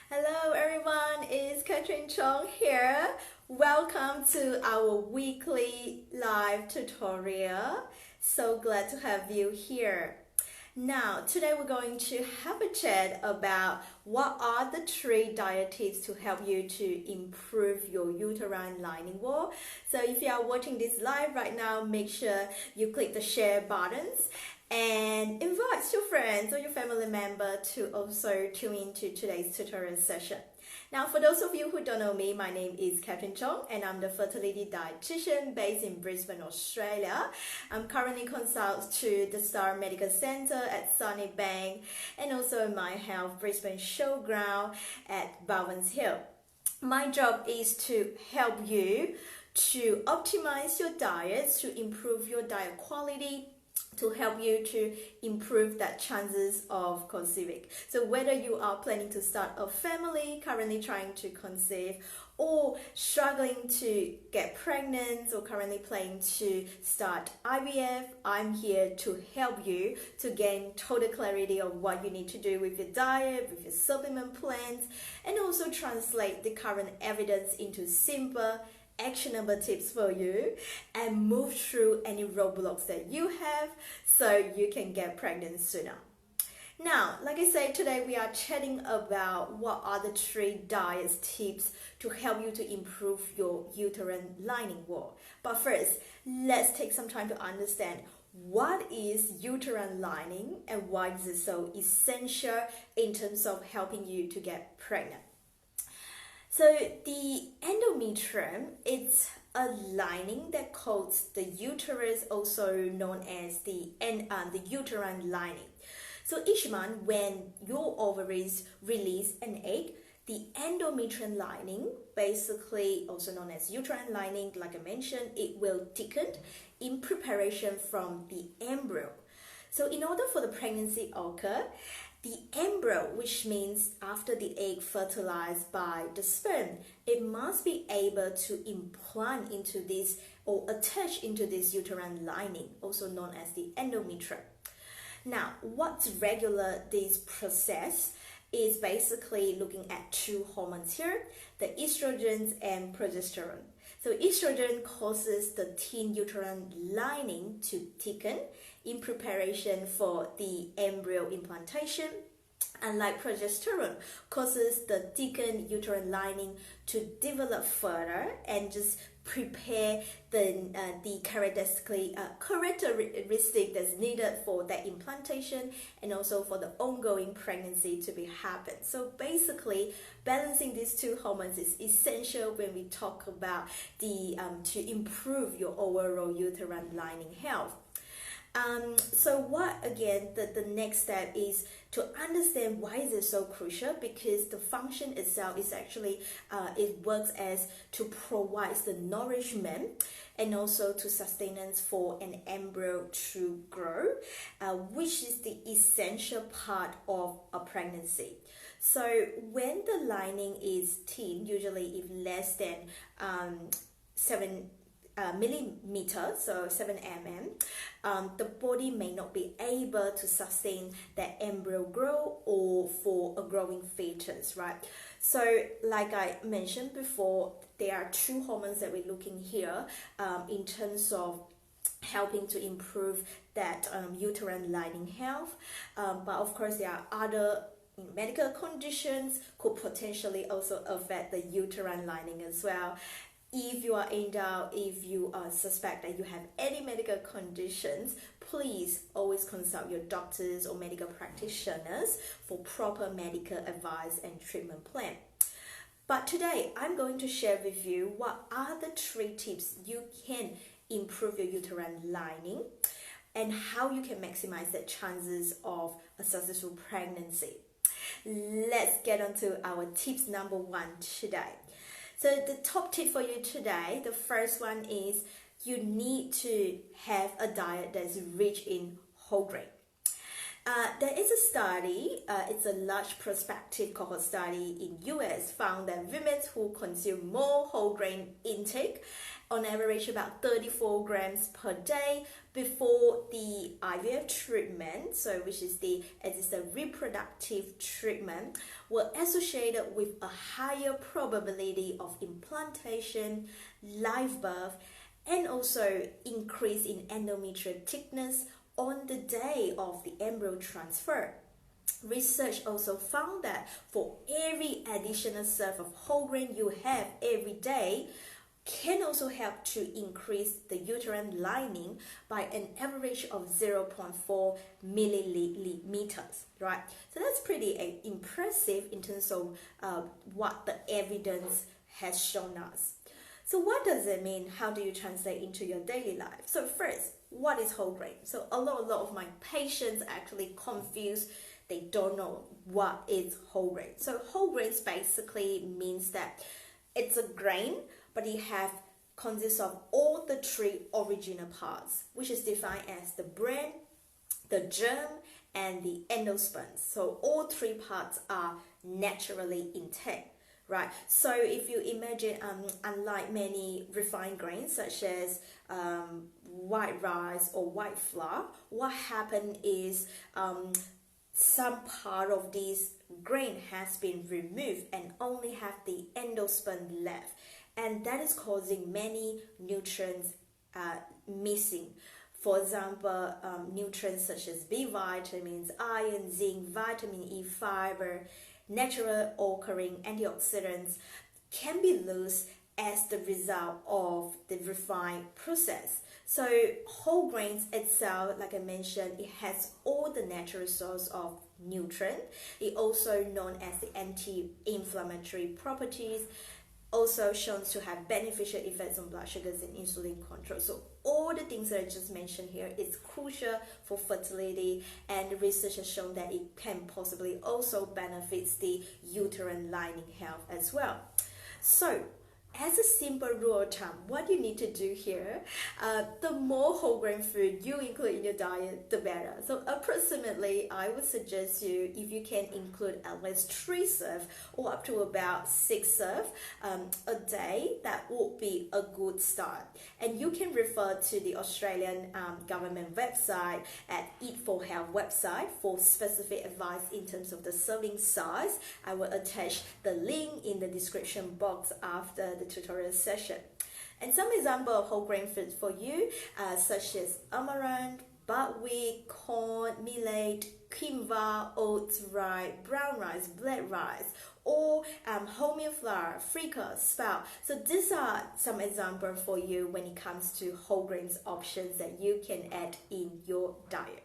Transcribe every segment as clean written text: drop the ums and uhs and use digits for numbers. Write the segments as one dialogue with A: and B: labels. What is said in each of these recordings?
A: Hello everyone, it's Katrin Chong here. Welcome to our weekly live tutorial. So glad to have you here. Now, today we're going to have a chat about what are the 3 diet tips to help you to improve your uterine lining wall. So if you are watching this live right now, make sure you click the share buttons and invite your friends or your family member to also tune into today's tutorial session. Now, for those of you who don't know me, my name is Katrin Chong and I'm the fertility dietitian based in Brisbane, Australia. I'm currently consultant to the Star Medical Centre at Sunnybank and also My Health Brisbane Showground at Bowens Hill. My job is to help you to optimize your diet, to improve your diet quality, to help you to improve that chances of conceiving. So whether you are planning to start a family, currently trying to conceive, or struggling to get pregnant, or currently planning to start IVF, I'm here to help you to gain total clarity of what you need to do with your diet, with your supplement plans, and also translate the current evidence into simple actionable tips for you and move through any roadblocks that you have so you can get pregnant sooner. Now, like I said, today we are chatting about what are the 3 diet tips to help you to improve your uterine lining wall. But first, let's take some time to understand what is uterine lining and why is it so essential in terms of helping you to get pregnant. So the endometrium, it's a lining that coats the uterus, also known as the uterine lining. So each month when your ovaries release an egg, the endometrium lining, basically also known as uterine lining, like I mentioned, it will thicken in preparation from the embryo. So in order for the pregnancy to occur, the embryo, which means after the egg fertilized by the sperm, it must be able to implant into this or attach into this uterine lining, also known as the endometrium. Now, what's regular this process is basically looking at 2 hormones here, the estrogens and progesterone. So estrogen causes the thin uterine lining to thicken in preparation for the embryo implantation, unlike progesterone causes the thickened uterine lining to develop further and just prepare the characteristic that's needed for that implantation and also for the ongoing pregnancy to be happen. So basically, balancing these 2 hormones is essential when we talk about the to improve your overall uterine lining health. So what again the next step is to understand why is it so crucial, because the function itself is actually it works as to provide the nourishment and also to sustenance for an embryo to grow, which is the essential part of a pregnancy. So when the lining is thin, usually if less than 7 millimeter, so 7 mm, the body may not be able to sustain that embryo growth or for a growing fetus, right? So like I mentioned before, there are 2 hormones that we're looking here in terms of helping to improve that uterine lining health, but of course there are other medical conditions could potentially also affect the uterine lining as well. If you are in doubt, if you suspect that you have any medical conditions, please always consult your doctors or medical practitioners for proper medical advice and treatment plan. But today, I'm going to share with you what are the 3 tips you can improve your uterine lining and how you can maximize the chances of a successful pregnancy. Let's get on to our tips number 1 today. So the top tip for you today, the first one is you need to have a diet that's rich in whole grain. There is a study, it's a large prospective cohort study in US, found that women who consume more whole grain intake, on average about 34 grams per day before the IVF treatment, so which is the reproductive treatment, were associated with a higher probability of implantation, live birth, and also increase in endometrial thickness on the day of the embryo transfer. Research also found that for every additional serve of whole grain you have every day can also help to increase the uterine lining by an average of 0.4 milliliters, right? So that's pretty impressive in terms of what the evidence has shown us. So what does it mean? How do you translate into your daily life? So first, what is whole grain? So a lot of my patients actually confused. They don't know what is whole grain. So whole grains basically means that it's a grain, but it consists of all the three original parts, which is defined as the brain, the germ, and the endosperm. So all three parts are naturally intact. Right, so if you imagine, unlike many refined grains such as white rice or white flour, what happened is some part of this grain has been removed and only have the endosperm left, and that is causing many nutrients missing. For example, nutrients such as B vitamins, iron, zinc, vitamin E, fiber, natural occurring antioxidants can be lost as the result of the refined process. So whole grains itself, like I mentioned, it has all the natural source of nutrient. It also known as the anti-inflammatory properties, also shown to have beneficial effects on blood sugars and insulin control. So all the things that I just mentioned here is crucial for fertility, and the research has shown that it can possibly also benefit the uterine lining health as well. So as a simple rule of thumb, what you need to do here, the more whole grain food you include in your diet, the better. So approximately, I would suggest you, if you can include at least 3 serves or up to about 6 serves a day, that would be a good start. And you can refer to the Australian government website at Eat for Health website for specific advice in terms of the serving size. I will attach the link in the description box after the tutorial session. And some example of whole grain foods for you, such as amaranth, buckwheat, corn, millet, quinoa, oats, rice, brown rice, black rice, or wholemeal flour, freekeh, sprout. So these are some examples for you when it comes to whole grains options that you can add in your diet.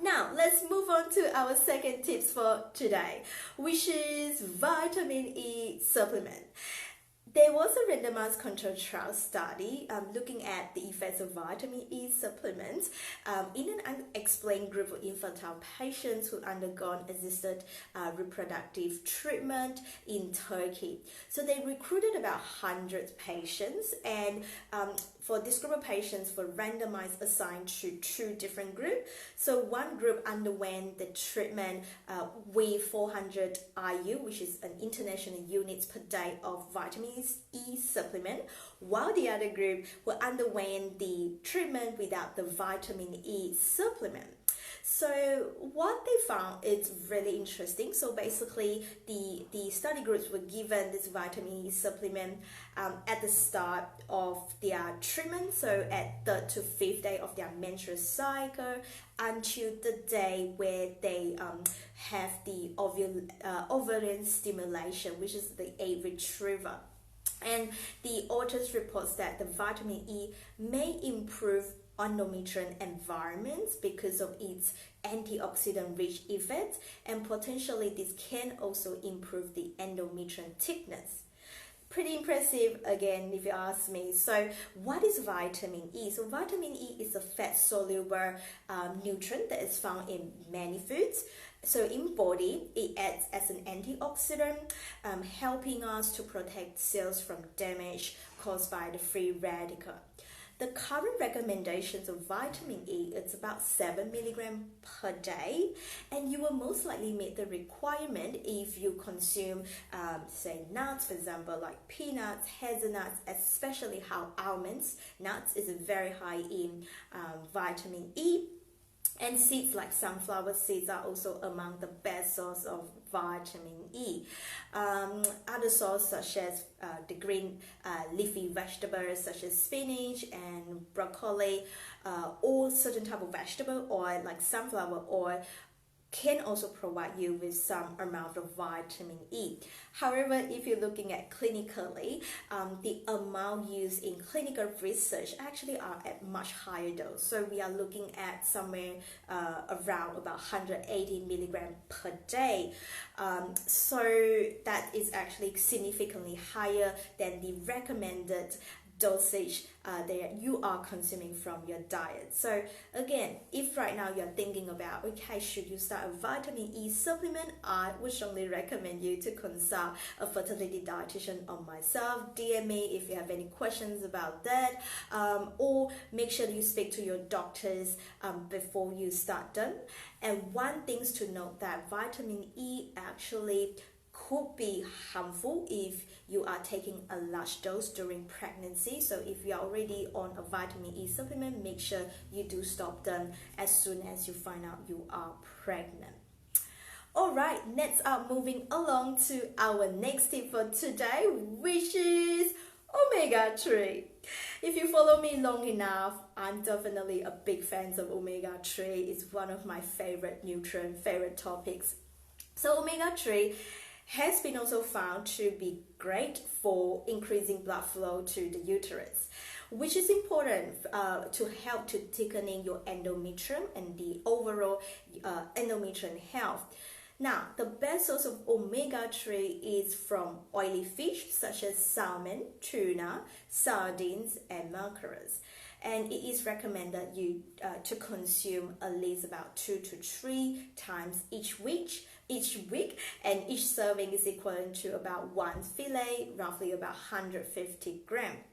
A: Now, let's move on to our second tips for today, which is vitamin E supplement. There was a randomized controlled trial study looking at the effects of vitamin E supplements in an unexplained group of infertile patients who undergone assisted reproductive treatment in Turkey. So they recruited about 100 patients, and for this group of patients were randomized assigned to 2 different groups. So one group underwent the treatment with 400 IU, which is an international units per day of vitamin E supplement, while the other group will underwent the treatment without the vitamin E supplement. So what they found is really interesting. So basically, the study groups were given this vitamin E supplement at the start of their treatment, so at the 3rd to 5th day of their menstrual cycle, until the day where they have the ovarian stimulation, which is the egg retrieval. And the authors reports that the vitamin E may improve endometrial environments because of its antioxidant rich effects, and potentially this can also improve the endometrial thickness. Pretty impressive again, if you ask me. So what is vitamin E? So vitamin E is a fat soluble nutrient that is found in many foods. So in body, it acts as an antioxidant, helping us to protect cells from damage caused by the free radical. The current recommendations of vitamin E, it's about 7 milligram per day, and you will most likely meet the requirement if you consume, say, nuts, for example, like peanuts, hazelnuts, especially how almonds, nuts is very high in vitamin E. And seeds like sunflower seeds are also among the best source of vitamin E. Other sources such as the green leafy vegetables such as spinach and broccoli, or certain type of vegetable oil like sunflower oil can also provide you with some amount of vitamin E. However, if you're looking at clinically, the amount used in clinical research actually are at much higher dose. So we are looking at somewhere around about 180 milligram per day. So that is actually significantly higher than the recommended dosage that you are consuming from your diet. So again, if right now you're thinking about, okay, should you start a vitamin E supplement, I would strongly recommend you to consult a fertility dietitian or myself. DM me if you have any questions about that, or make sure you speak to your doctors before you start them. And one thing to note that vitamin E actually could be harmful if you are taking a large dose during pregnancy. So if you are already on a vitamin E supplement, make sure you do stop them as soon as you find out you are pregnant. Alright, next up, moving along to our next tip for today, which is omega-3. If you follow me long enough, I'm definitely a big fan of omega-3. It's one of my favorite nutrient, favorite topics. So omega-3 has been also found to be great for increasing blood flow to the uterus, which is important to help to thickening your endometrium and the overall endometrium health. Now, the best source of omega-3 is from oily fish such as salmon, tuna, sardines, and mackerels. And it is recommended you to consume at least about 2 to 3 times each week, and each serving is equivalent to about one fillet, roughly about 150 grams.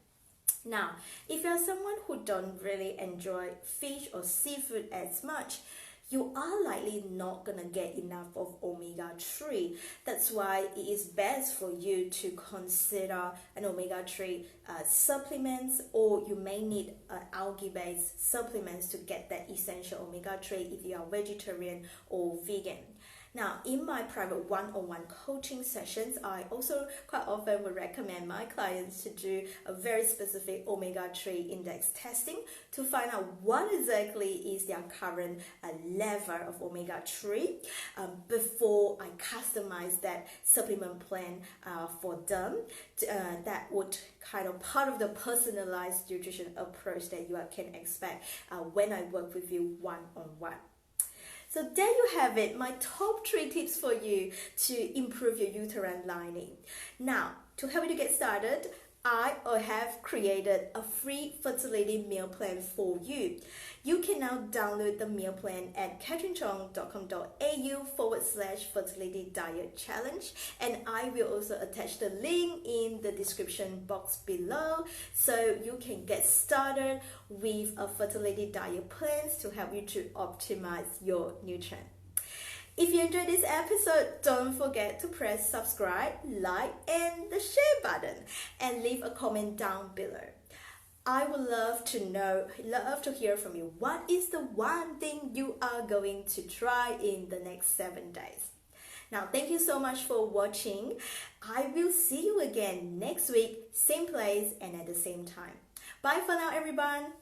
A: Now, if you're someone who don't really enjoy fish or seafood as much, you are likely not gonna get enough of omega-3. That's why it is best for you to consider an omega-3 supplements, or you may need algae-based supplements to get that essential omega-3 if you are vegetarian or vegan. Now, in my private one-on-one coaching sessions, I also quite often would recommend my clients to do a very specific omega-3 index testing to find out what exactly is their current level of omega-3 before I customize that supplement plan for them. That would kind of part of the personalized nutrition approach that you can expect when I work with you one-on-one. So there you have it, my top 3 tips for you to improve your uterine lining. Now, to help you to get started, I have created a free fertility meal plan for you. You can now download the meal plan at katherinechong.com.au/fertility diet challenge, and I will also attach the link in the description box below so you can get started with a fertility diet plans to help you to optimize your nutrients. If you enjoyed this episode, don't forget to press subscribe, like, and the share button, and leave a comment down below. I would love to hear from you. What is the one thing you are going to try in the next 7 days? Now, thank you so much for watching. I will see you again next week, same place and at the same time. Bye for now, everyone.